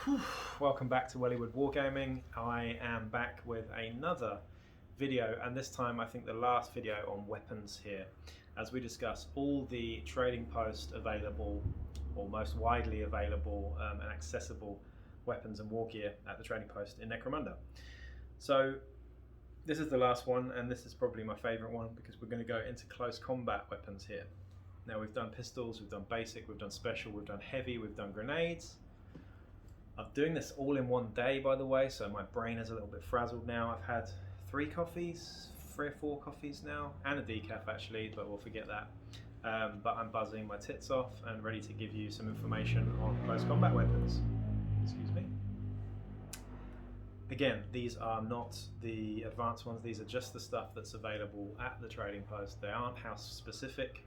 Whew. Welcome back to Wellywood Wargaming. I am back with another video, and this time I think the last video on weapons here, as we discuss all the trading post available, or most widely available and accessible weapons and war gear at the trading post in Necromunda. So this is the last one, and this is probably my favourite one because we're going to go into close combat weapons here. Now we've done pistols, we've done basic, we've done special, we've done heavy, we've done grenades. I'm doing this all in one day, by the way, so my brain is a little bit frazzled now. I've had 3 or 4 coffees now, and a decaf actually, but we'll forget that. But I'm buzzing my tits off and ready to give you some information on close combat weapons. Excuse me. Again, these are not the advanced ones, these are just the stuff that's available at the trading post. They aren't house specific,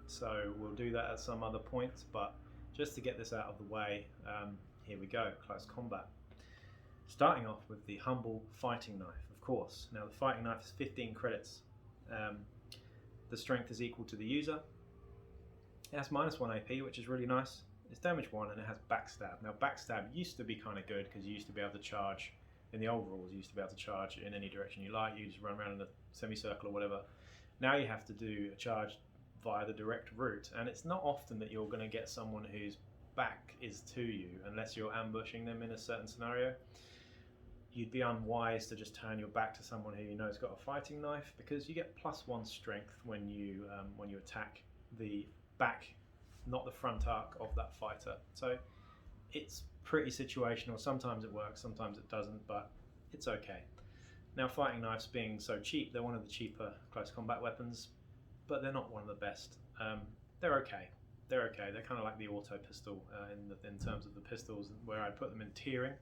so we'll do that at some other point, but just to get this out of the way, here we go, close combat. Starting off with the humble fighting knife, of course. Now the fighting knife is 15 credits. The strength is equal to the user. It has -1 AP, which is really nice. It's damage 1 and it has backstab. Now backstab used to be kind of good because you used to be able to charge, in the old rules, you used to be able to charge in any direction you like. You just run around in a semicircle or whatever. Now you have to do a charge via the direct route, and it's not often that you're going to get someone whose back is to you unless you're ambushing them in a certain scenario. You'd be unwise to just turn your back to someone who you know has got a fighting knife, because you get +1 strength when you attack the back, not the front arc of that fighter. So it's pretty situational. Sometimes it works, sometimes it doesn't, but it's okay. Now fighting knives being so cheap, they're one of the cheaper close combat weapons, but they're not one of the best. They're okay. They're okay. They're kind of like the auto pistol in terms of the pistols, where I put them in tiering.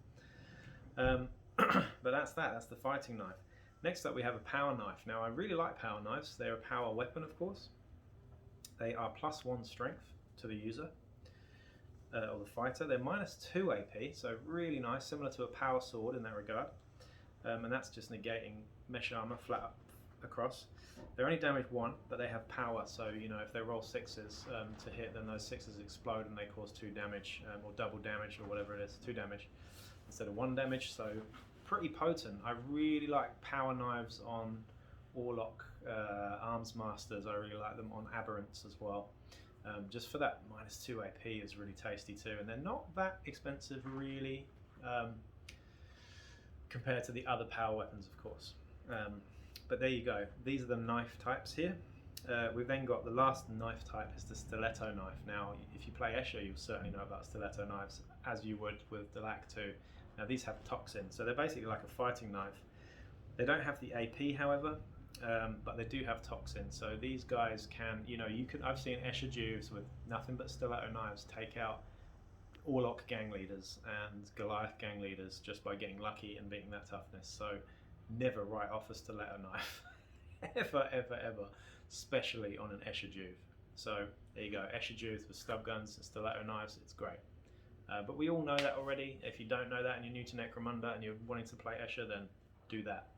But that's the fighting knife. Next up we have a power knife. Now I really like power knives. They're a power weapon, of course. They are +1 strength to the user, or the fighter. They're -2 AP, so really nice, similar to a power sword in that regard. And that's just negating mesh armor flat up across. They're only damage 1, but they have power, so you know, if they roll 6s to hit, then those 6s explode and they cause 2 damage, or double damage, or whatever it is, 2 damage instead of 1 damage. So pretty potent. I really like power knives on Orlok Arms Masters. I really like them on Aberrants as well. Just for that -2 AP is really tasty too, and they're not that expensive really, compared to the other power weapons, of course. But there you go. These are the knife types here. We've then got the last knife type is the stiletto knife. Now, if you play Escher, you'll certainly know about stiletto knives, as you would with Delac too. Now these have toxin, so they're basically like a fighting knife. They don't have the AP, however, but they do have toxin. So these guys can, you know, I've seen Escher Juves with nothing but stiletto knives take out Orlok gang leaders and Goliath gang leaders just by getting lucky and beating that toughness. So never write off a stiletto knife. ever, ever, ever, especially on an Escher Juve. So there you go, Escher Juves with stub guns and stiletto knives, it's great. But we all know that already. If you don't know that and you're new to Necromunda and you're wanting to play Escher, then do that.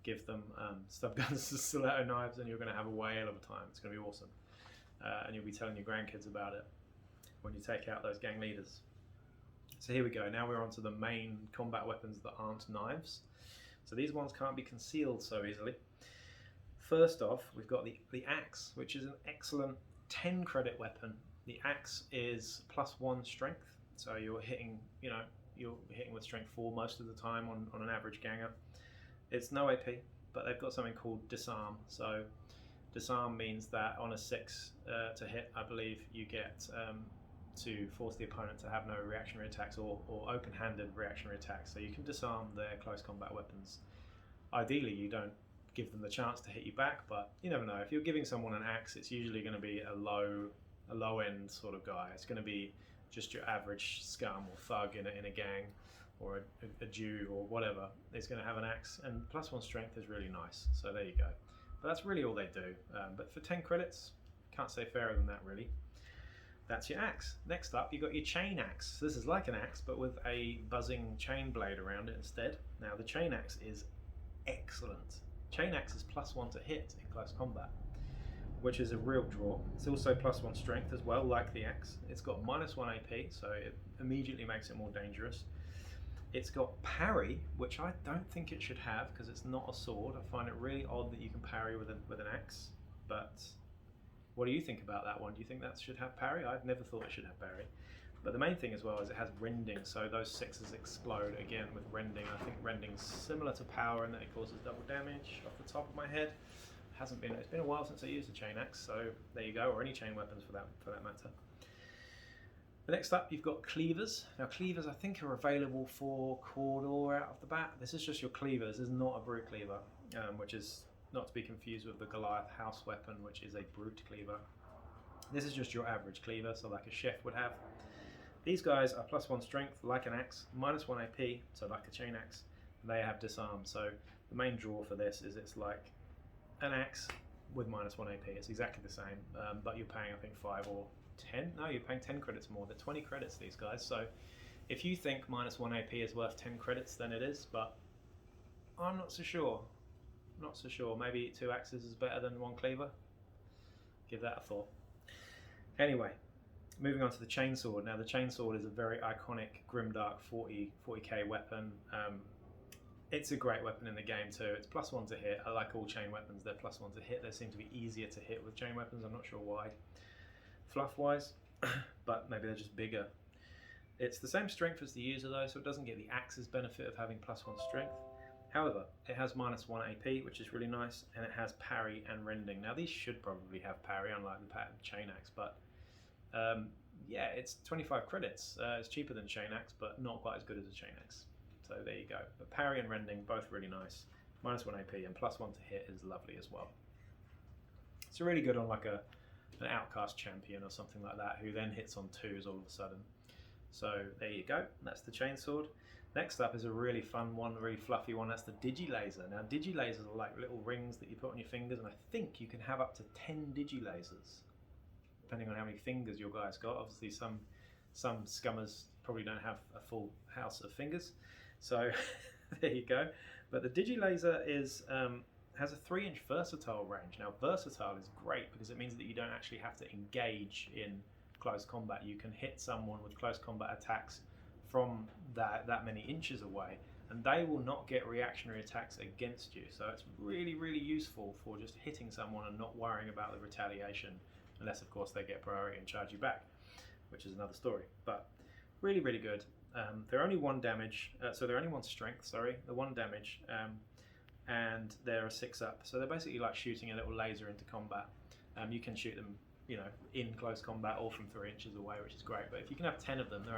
Give them stub guns and stiletto knives, and you're going to have a whale of a time. It's going to be awesome. And you'll be telling your grandkids about it when you take out those gang leaders. So here we go, now we're on to the main combat weapons that aren't knives. So these ones can't be concealed so easily. First off, we've got the axe, which is an excellent 10 credit weapon. The axe is +1 strength, so you're hitting with strength 4 most of the time on an average ganger. It's no AP, but they've got something called disarm. So disarm means that on a 6 to hit, I believe, you get to force the opponent to have no reactionary attacks or open-handed reactionary attacks. So you can disarm their close combat weapons. Ideally, you don't give them the chance to hit you back, but you never know. If you're giving someone an axe, it's usually going to be a low-end sort of guy. It's going to be just your average scum or thug in a gang, or a Jew or whatever. Is going to have an axe, and +1 strength is really nice. So there you go. But that's really all they do. But for 10 credits, can't say fairer than that, really. That's your axe. Next up, you've got your chain axe. This is like an axe, but with a buzzing chain blade around it instead. Now, the chain axe is excellent. Chain axe is +1 to hit in close combat, which is a real draw. It's also +1 strength as well, like the axe. It's got -1 AP, so it immediately makes it more dangerous. It's got parry, which I don't think it should have because it's not a sword. I find it really odd that you can parry with an axe. But what do you think about that one? Do you think that should have parry? I've never thought it should have parry. But the main thing as well is it has rending, so those 6s explode again with rending. I think rending's similar to power in that it causes double damage off the top of my head. It's been a while since I used a chain axe, so there you go, or any chain weapons for that matter. The next up, you've got Cleavers. Now Cleavers I think are available for Cawdor out of the bat. This is just your Cleavers, this is not a Brute Cleaver, which is not to be confused with the Goliath house weapon, which is a Brute Cleaver. This is just your average Cleaver, so like a chef would have. These guys are +1 strength, like an axe, -1 AP, so like a chain axe. They have disarm, so the main draw for this is it's like an axe with -1 AP. It's exactly the same, but you're paying I think 5 or 10. No, you're paying 10 credits more. They're 20 credits, these guys. So if you think -1 AP is worth 10 credits, then it is, but I'm not so sure. Not so sure. Maybe 2 axes is better than 1 cleaver. Give that a thought. Anyway, moving on to the chainsword. Now the chainsword is a very iconic grimdark 40k weapon. It's a great weapon in the game too. It's +1 to hit. I like all chain weapons, they're +1 to hit. They seem to be easier to hit with chain weapons, I'm not sure why. Fluff wise, but maybe they're just bigger. It's the same strength as the user though, so it doesn't get the axe's benefit of having +1 strength. However, it has -1 AP, which is really nice, and it has parry and rending. Now these should probably have parry, unlike the chain axe, but yeah, it's 25 credits. It's cheaper than chain axe, but not quite as good as a chain axe. So there you go. But parry and rending, both really nice. -1 AP and +1 to hit is lovely as well. It's really good on like an outcast champion or something like that, who then hits on 2s all of a sudden. So there you go. That's the chainsword. Next up is a really fun one, really fluffy one. That's the Digi Laser. Now Digi Lasers are like little rings that you put on your fingers, and I think you can have up to 10 Digi Lasers, depending on how many fingers your guy's got. Obviously some scummers probably don't have a full house of fingers, so there you go. But the Digi Laser is has a 3-inch versatile range. Now versatile is great because it means that you don't actually have to engage in close combat. You can hit someone with close combat attacks from that many inches away, and they will not get reactionary attacks against you. So it's really, really useful for just hitting someone and not worrying about the retaliation, unless of course they get priority and charge you back, which is another story. But really, really good. They're only 1 damage, so they're only 1 strength, sorry, they're 1 damage, and they're a 6-up. So they're basically like shooting a little laser into combat. You can shoot them, you know, in close combat or from 3 inches away, which is great. But if you can have 10 of them, they're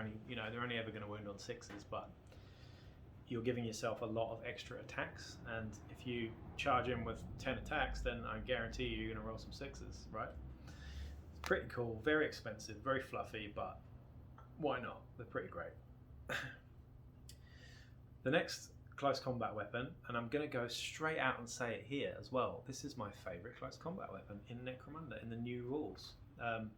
only ever going to wound on 6s, but you're giving yourself a lot of extra attacks. And if you charge in with 10 attacks, then I guarantee you're going to roll some 6s, right? It's pretty cool, very expensive, very fluffy, but why not? They're pretty great. The next close combat weapon, and I'm going to go straight out and say it here as well, this is my favourite close combat weapon in Necromunda, in the new rules. And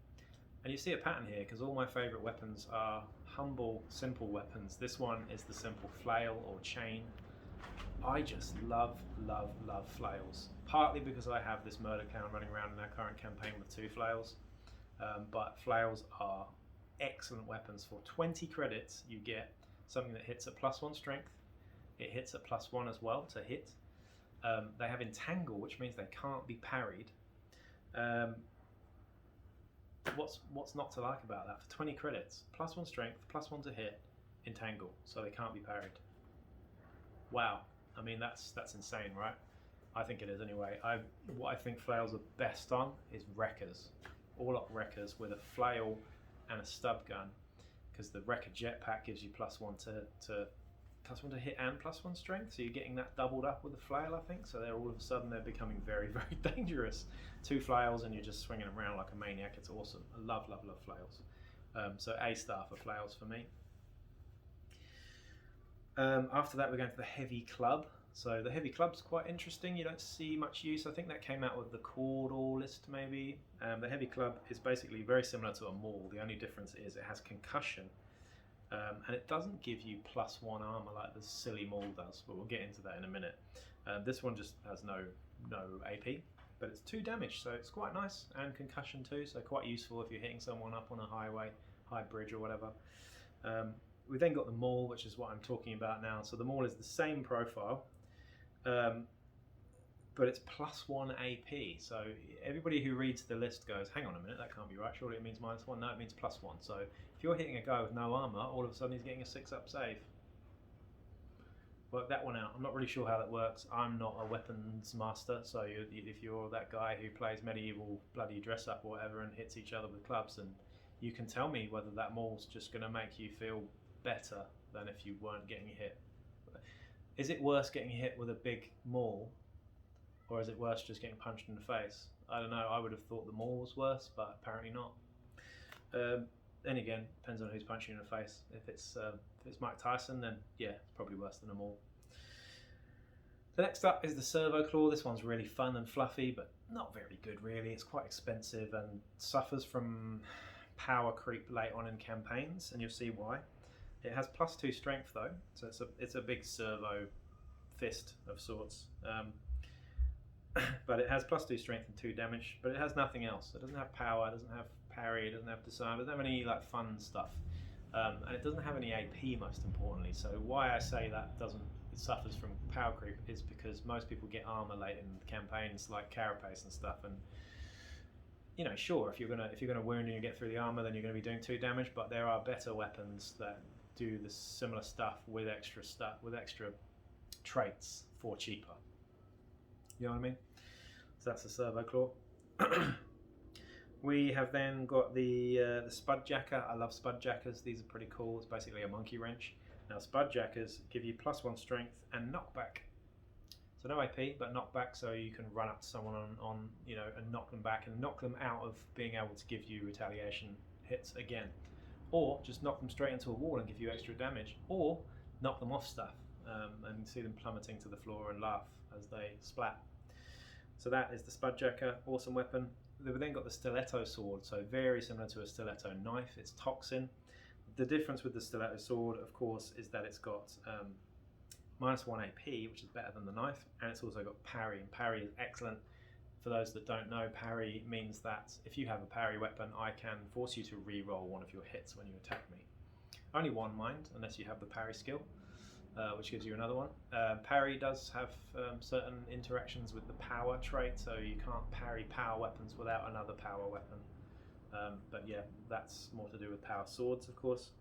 you see a pattern here because all my favourite weapons are humble, simple weapons. This one is the simple flail or chain. I just love, love, love flails. Partly because I have this murder clown running around in our current campaign with 2 flails, but flails are excellent weapons. For 20 credits you get something that hits at +1 strength. It hits at +1 as well to hit. They have entangle, which means they can't be parried. What's not to like about that? For 20 credits, +1 strength, +1 to hit, entangle, so they can't be parried. Wow, I mean that's insane, right? I think it is anyway. What I think flails are best on is wreckers, all-up wreckers with a flail and a stub gun, because the wrecker jetpack gives you +1 to hit and +1 strength, so you're getting that doubled up with the flail, I think. So they're all of a sudden they're becoming very, very dangerous. 2 flails and you're just swinging them around like a maniac. It's awesome. I love, love, love flails. So A star for flails for me. After that we're going to the heavy club. So the heavy club's quite interesting. You don't see much use. I think that came out with the Cawdor list maybe. The heavy club is basically very similar to a maul. The only difference is it has concussion. And it doesn't give you +1 armor like the silly maul does, but we'll get into that in a minute. This one just has no AP, but it's 2 damage, so it's quite nice, and concussion too, so quite useful if you're hitting someone up on a highway, high bridge or whatever. We then got the maul, which is what I'm talking about now. So the maul is the same profile, but it's +1 AP. So everybody who reads the list goes, hang on a minute, that can't be right. Surely it means -1. No, it means +1. So if you're hitting a guy with no armor, all of a sudden he's getting a 6-up save. Work that one out. I'm not really sure how that works. I'm not a weapons master, so if you're that guy who plays medieval bloody dress up or whatever and hits each other with clubs, and you can tell me whether that maul's just going to make you feel better than if you weren't getting hit. Is it worse getting hit with a big maul, or is it worse just getting punched in the face? I don't know. I would have thought the maul was worse, but apparently not. Then again, depends on who's punching you in the face. If it's Mike Tyson, then yeah, it's probably worse than a maul. The next up is the servo claw. This one's really fun and fluffy, but not very good really. It's quite expensive and suffers from power creep late on in campaigns, and you'll see why. It has +2 strength though, so it's a big servo fist of sorts. But it has +2 strength and 2 damage, but it has nothing else. It doesn't have power, it doesn't have parry, it doesn't have disarm, it doesn't have any like fun stuff. And it doesn't have any AP, most importantly. So why I say that it suffers from power creep is because most people get armor late in campaigns like Carapace and stuff, and you know, sure, if you're gonna wound and you get through the armor, then you're gonna be doing 2 damage, but there are better weapons that do the similar stuff with extra traits for cheaper. You know what I mean? So that's the servo claw. We have then got the spud jacker. I love spud jackers. These are pretty cool. It's basically a monkey wrench. Now spud jackers give you +1 strength and knockback. So no AP, but knockback, so you can run up to someone on you know, and knock them back and knock them out of being able to give you retaliation hits again, or just knock them straight into a wall and give you extra damage, or knock them off stuff and see them plummeting to the floor and laugh as they splat. So that is the spud jacker, awesome weapon. We've then got the stiletto sword, so very similar to a stiletto knife. It's toxin. The difference with the stiletto sword, of course, is that it's got -1 AP, which is better than the knife, and it's also got parry, and parry is excellent. For those that don't know, parry means that if you have a parry weapon, I can force you to re-roll one of your hits when you attack me. Only one, mind, unless you have the parry skill, which gives you another one. Parry does have certain interactions with the power trait, so you can't parry power weapons without another power weapon. But yeah, that's more to do with power swords, of course.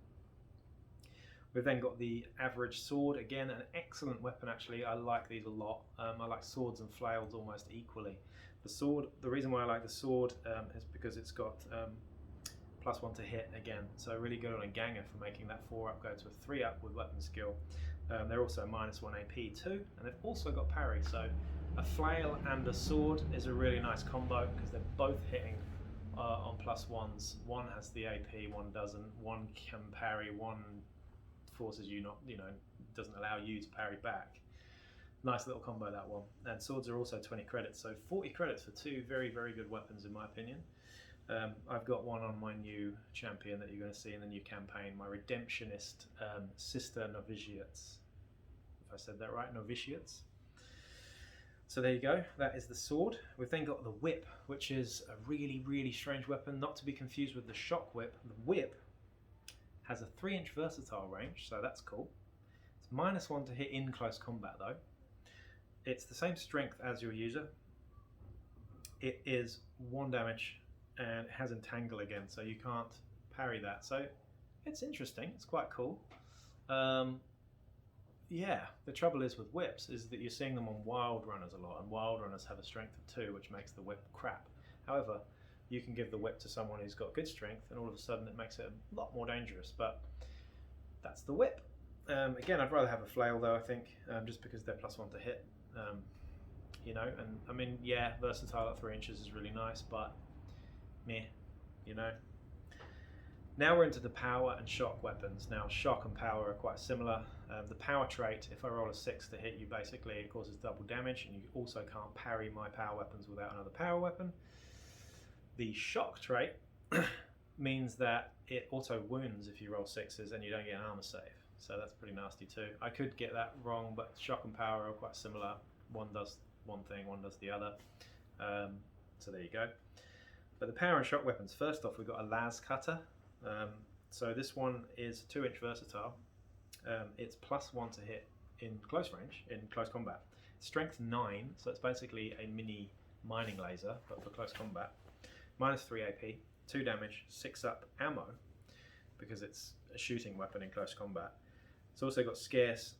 We've then got the average sword, again an excellent weapon actually. I like these a lot. I like swords and flails almost equally. The sword, the reason why I like the sword is because it's got +1 to hit again, so really good on a ganger for making that 4-up go to a 3-up with weapon skill. They're also -1 AP too, and they've also got parry, so a flail and a sword is a really nice combo because they're both hitting on +1s. One has the AP, one doesn't. One can parry, one forces you not, you know, doesn't allow you to parry back. Nice little combo, that one. And swords are also 20 credits, so 40 credits for 2 very, very good weapons in my opinion. I've got one on my new champion that you're going to see in the new campaign, my Redemptionist Sister Novitiates. If I said that right, Novitiates. So there you go, that is the sword. We've then got the whip, which is a really, really strange weapon, not to be confused with the shock whip. The whip has a 3-inch versatile range, so that's cool. It's -1 to hit in close combat though. It's the same strength as your user. It is 1 damage and it has entangle again, so you can't parry that. So it's interesting, it's quite cool. Yeah, the trouble is with whips is that you're seeing them on wild runners a lot, and wild runners have a strength of 2, which makes the whip crap. However, you can give the whip to someone who's got good strength and all of a sudden it makes it a lot more dangerous, but that's the whip. Again, I'd rather have a flail though, I think, just because they're +1 to hit. You know, and I mean, yeah, versatile at 3 inches is really nice, but meh, you know. Now we're into the power and shock weapons. Now shock and power are quite similar. The power trait, if I roll a 6 to hit you, basically it causes double damage, and you also can't parry my power weapons without another power weapon. The shock trait means that it auto wounds if you roll 6s and you don't get an armor save, so that's pretty nasty too. I could get that wrong, but shock and power are quite similar. One does one thing, one does the other. So there you go. But the power and shock weapons, first off we've got a las cutter. So this one is 2-inch versatile. It's +1 to hit in close range, in close combat. Strength 9, so it's basically a mini mining laser, but for close combat. -3 AP, 2 damage, 6 up ammo, because it's a shooting weapon in close combat. It's also got scarce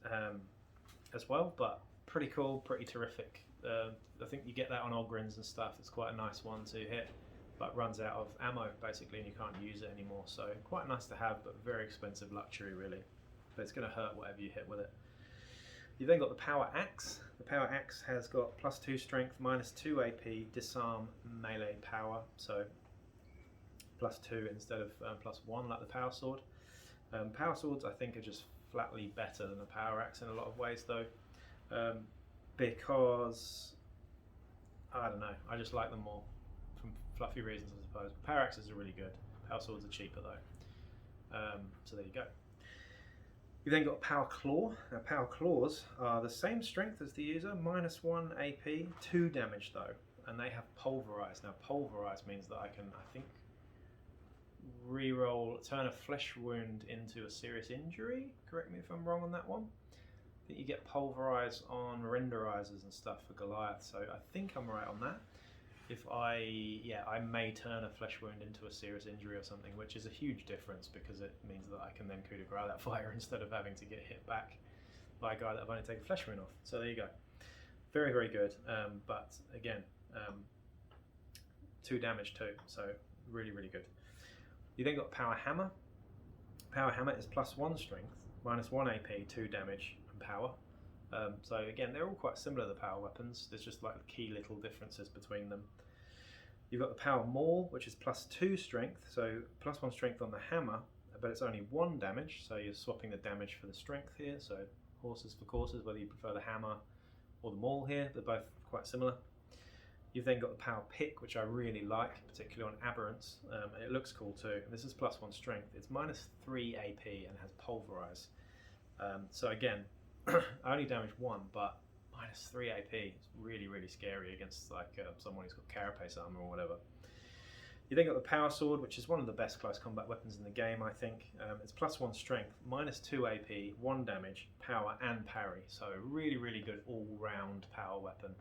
as well, but pretty cool, pretty terrific. I think you get that on Ogrins and stuff. It's quite a nice one to hit, but runs out of ammo basically, and you can't use it anymore. So quite nice to have, but very expensive luxury really. But it's going to hurt whatever you hit with it. You've then got the Power Axe. The Power Axe has got +2 strength, -2 AP, disarm, melee power. So +2 instead of +1 like the Power Sword. Power Swords I think are just flatly better than the Power Axe in a lot of ways though. Because, I don't know, I just like them more from fluffy reasons I suppose. Power Axes are really good. Power Swords are cheaper though. So there you go. You've then got Power Claw. Now Power Claws are the same strength as the user, -1 AP, 2 damage though, and they have Pulverize. Now Pulverize means that I can, I think, turn a flesh wound into a serious injury. Correct me if I'm wrong on that one. I think you get Pulverize on renderizers and stuff for Goliath, so I think I'm right on that. If I may turn a flesh wound into a serious injury or something, which is a huge difference because it means that I can then coup de grace that fire instead of having to get hit back by a guy that I've only taken flesh wound off. So there you go. Very, very good. But again, 2 damage too, so really, really good. You then got Power Hammer. Power Hammer is +1 strength, -1 AP, 2 damage and power. So again, they're all quite similar to the power weapons. There's just like key little differences between them. You've got the Power Maul, which is +2 strength, so +1 strength on the hammer, but it's only 1 damage, so you're swapping the damage for the strength here, so horses for courses, whether you prefer the hammer or the maul here, they're both quite similar. You've then got the Power Pick, which I really like, particularly on Aberrants, and it looks cool too. This is +1 strength, it's -3 AP and has Pulverize. So again, I only damage 1, but -3 AP is really, really scary against like someone who's got carapace armor or whatever. You then got the Power Sword, which is one of the best close combat weapons in the game, I think. It's +1 strength, -2 AP, 1 damage, power and parry. So really, really good all-round power weapon,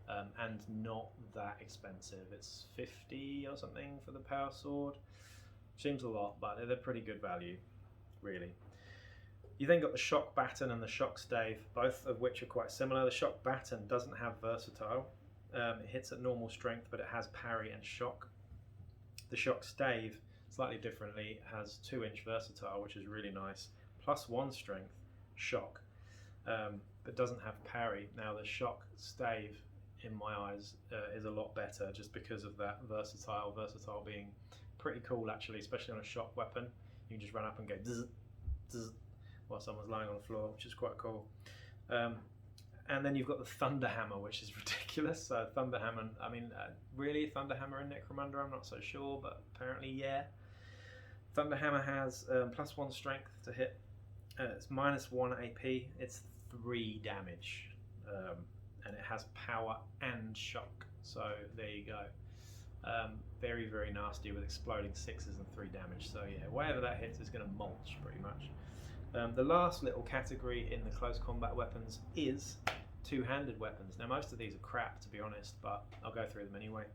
and not that expensive. It's 50 or something for the Power Sword. Seems a lot, but they're pretty good value, really. You then got the Shock Baton and the Shock Stave, both of which are quite similar. The Shock Baton doesn't have versatile. It hits at normal strength, but it has parry and shock. The Shock Stave, slightly differently, has 2-inch versatile, which is really nice. +1 strength, shock, but doesn't have parry. Now the Shock Stave, in my eyes, is a lot better just because of that versatile being pretty cool actually, especially on a shock weapon. You can just run up and go zzz, zzz, while someone's lying on the floor, which is quite cool. And then you've got the Thunder Hammer, which is ridiculous. Thunder Hammer, I mean, really Thunder Hammer in Necromunda, I'm not so sure, but apparently yeah. Thunder Hammer has +1 strength to hit. It's -1 AP, it's 3 damage. And it has power and shock, so there you go. Very, very nasty with exploding 6s and 3 damage, so yeah, whatever that hits is going to mulch pretty much. The last little category in the close combat weapons is two-handed weapons. Now most of these are crap to be honest, but I'll go through them anyway.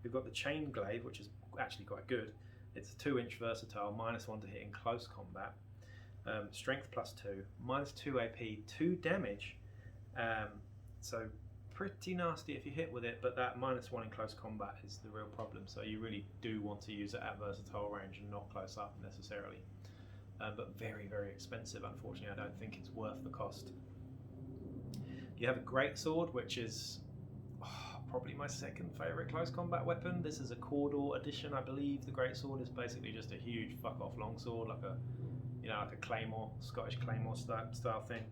We've got the Chain Glaive, which is actually quite good. It's 2-inch versatile, -1 to hit in close combat. Strength +2, -2 AP, 2 damage. So pretty nasty if you hit with it, but that -1 in close combat is the real problem. So you really do want to use it at versatile range and not close up necessarily. But very, very expensive, unfortunately. I don't think it's worth the cost. You have a Greatsword, which is probably my second favourite close combat weapon. This is a Cawdor edition, I believe. The Greatsword is basically just a huge fuck-off longsword, like a claymore, Scottish claymore style thing.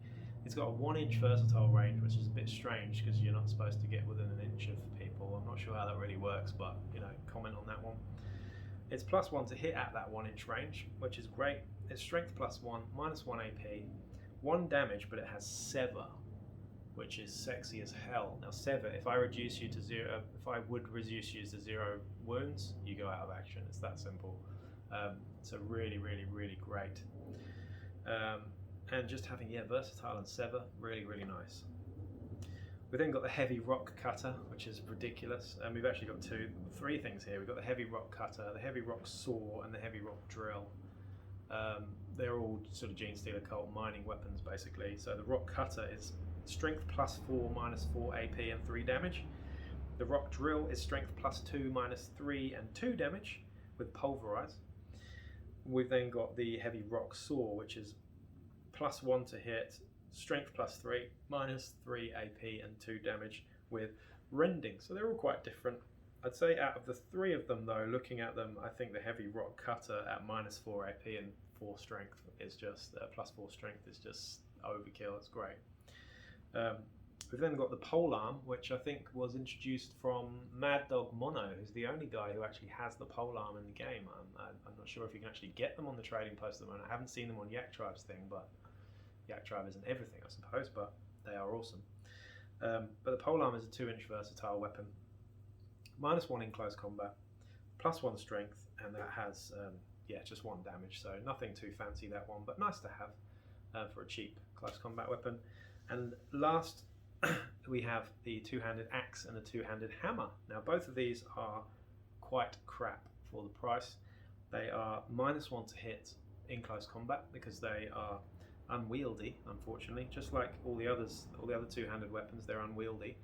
It's got a 1-inch versatile range, which is a bit strange because you're not supposed to get within an inch of people. I'm not sure how that really works, but comment on that one. It's +1 to hit at that 1-inch range, which is great. It's strength +1, -1 AP, 1 damage, but it has Sever, which is sexy as hell. Now Sever, if I would reduce you to 0 wounds, you go out of action. It's that simple. So really, really, really great. And just having, versatile and sever, really, really nice. We've then got the heavy rock cutter, which is ridiculous. And we've actually got three things here. We've got the heavy rock cutter, the heavy rock saw, and the heavy rock drill. They're all sort of Gene Stealer cult mining weapons, basically. So the rock cutter is strength +4, -4 AP and 3 damage. The rock drill is strength +2, -3 and 2 damage with pulverize. We've then got the heavy rock saw, which is +1 to hit, strength +3, -3 AP and 2 damage with rending. So they're all quite different. I'd say out of the three of them though, looking at them, I think the heavy rock cutter at -4 AP and 4 strength is just, +4 strength is just overkill, it's great. We've then got the pole arm, which I think was introduced from Mad Dog Mono, who's the only guy who actually has the pole arm in the game. I'm not sure if you can actually get them on the trading post at the moment. I haven't seen them on Yak Tribe's thing, but Yak Tribe isn't everything, I suppose, but they are awesome. But the pole arm is a 2-inch versatile weapon. -1 in close combat, +1 strength, and that has just 1 damage, so nothing too fancy that one, but nice to have for a cheap close combat weapon. And last we have the 2-handed axe and the 2-handed hammer. Now both of these are quite crap for the price. They are -1 to hit in close combat because they are unwieldy, unfortunately, just like all the other 2-handed weapons. They're unwieldy.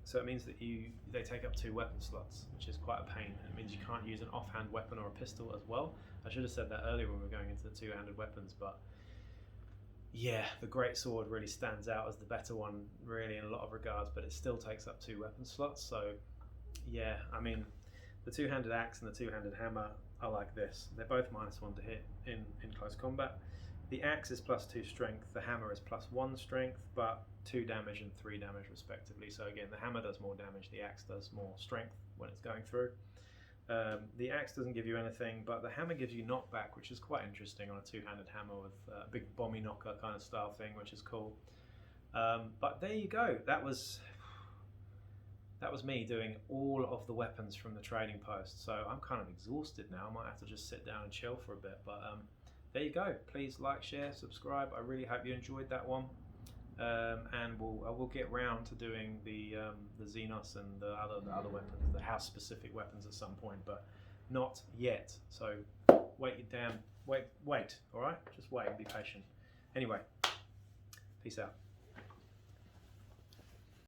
So it means that they take up 2 weapon slots, which is quite a pain. It means you can't use an offhand weapon or a pistol as well. I should have said that earlier when we were going into the 2-handed weapons, but yeah, the great sword really stands out as the better one, really, in a lot of regards, but it still takes up 2 weapon slots. So yeah, I mean, the 2-handed axe and the 2-handed hammer are like this. They're both -1 to hit in close combat. The axe is +2 strength, the hammer is +1 strength, but 2 damage and 3 damage respectively. So again, the hammer does more damage, the axe does more strength when it's going through. The axe doesn't give you anything, but the hammer gives you knockback, which is quite interesting on a 2-handed hammer with a big bomby knocker kind of style thing, which is cool. But there you go. That was me doing all of the weapons from the trading post. So I'm kind of exhausted now. I might have to just sit down and chill for a bit, but there you go. Please like, share, subscribe. I really hope you enjoyed that one. And I will get round to doing the Xenos and the other weapons, the house specific weapons at some point, but not yet. So wait, all right? Just wait and be patient. Anyway, peace out.